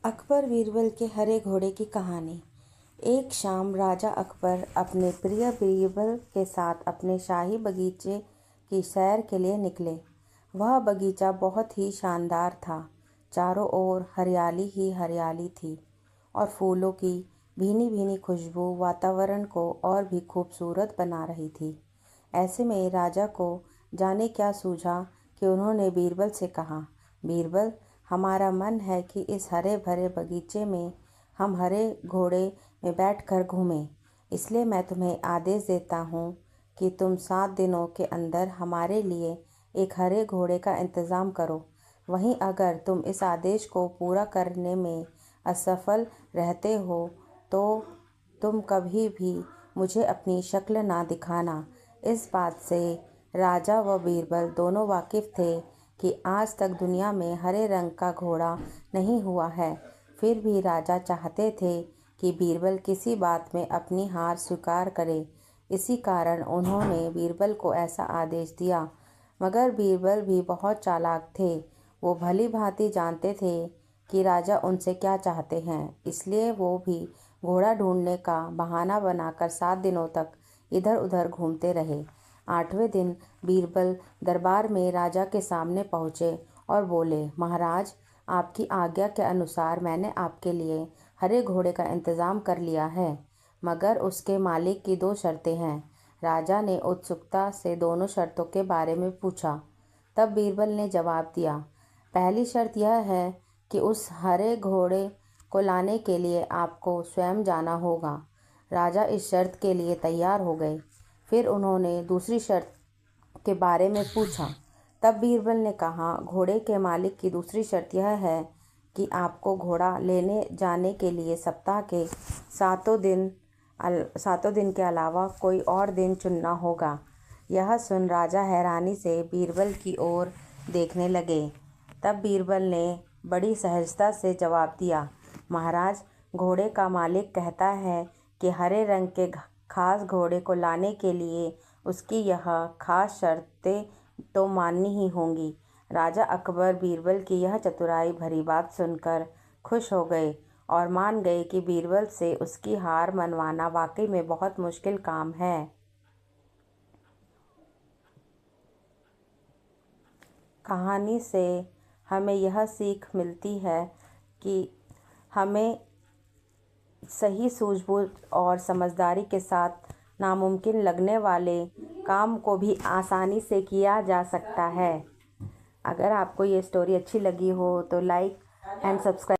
अकबर बीरबल के हरे घोड़े की कहानी। एक शाम राजा अकबर अपने प्रिय बीरबल के साथ अपने शाही बगीचे की सैर के लिए निकले। वह बगीचा बहुत ही शानदार था। चारों ओर हरियाली ही हरियाली थी और फूलों की भीनी भीनी खुशबू वातावरण को और भी खूबसूरत बना रही थी। ऐसे में राजा को जाने क्या सूझा कि उन्होंने बीरबल से कहा, बीरबल, हमारा मन है कि इस हरे भरे बगीचे में हम हरे घोड़े में बैठकर घूमें। इसलिए मैं तुम्हें आदेश देता हूँ कि तुम 7 दिनों के अंदर हमारे लिए एक हरे घोड़े का इंतज़ाम करो। वहीं अगर तुम इस आदेश को पूरा करने में असफल रहते हो तो तुम कभी भी मुझे अपनी शक्ल ना दिखाना। इस बात से राजा व बीरबल दोनों वाकिफ़ थे कि आज तक दुनिया में हरे रंग का घोड़ा नहीं हुआ है। फिर भी राजा चाहते थे कि बीरबल किसी बात में अपनी हार स्वीकार करे। इसी कारण उन्होंने बीरबल को ऐसा आदेश दिया। मगर बीरबल भी बहुत चालाक थे। वो भली भांति जानते थे कि राजा उनसे क्या चाहते हैं। इसलिए वो भी घोड़ा ढूंढने का बहाना बनाकर 7 दिनों तक इधर उधर घूमते रहे। 8वें दिन बीरबल दरबार में राजा के सामने पहुँचे और बोले, महाराज, आपकी आज्ञा के अनुसार मैंने आपके लिए हरे घोड़े का इंतज़ाम कर लिया है, मगर उसके मालिक की 2 शर्तें हैं। राजा ने उत्सुकता से दोनों शर्तों के बारे में पूछा। तब बीरबल ने जवाब दिया, पहली शर्त यह है कि उस हरे घोड़े को लाने के लिए आपको स्वयं जाना होगा। राजा इस शर्त के लिए तैयार हो गए। फिर उन्होंने दूसरी शर्त के बारे में पूछा। तब बीरबल ने कहा, घोड़े के मालिक की दूसरी शर्त यह है कि आपको घोड़ा लेने जाने के लिए सप्ताह के सातों दिन के अलावा कोई और दिन चुनना होगा। यह सुन राजा हैरानी से बीरबल की ओर देखने लगे। तब बीरबल ने बड़ी सहजता से जवाब दिया, महाराज, घोड़े का मालिक कहता है कि हरे रंग के खास घोड़े को लाने के लिए उसकी यह खास शर्तें तो माननी ही होंगी। राजा अकबर बीरबल की यह चतुराई भरी बात सुनकर खुश हो गए और मान गए कि बीरबल से उसकी हार मनवाना वाकई में बहुत मुश्किल काम है। कहानी से हमें यह सीख मिलती है कि हमें सही सूझबूझ और समझदारी के साथ नामुमकिन लगने वाले काम को भी आसानी से किया जा सकता है। अगर आपको ये स्टोरी अच्छी लगी हो तो लाइक एंड सब्सक्राइब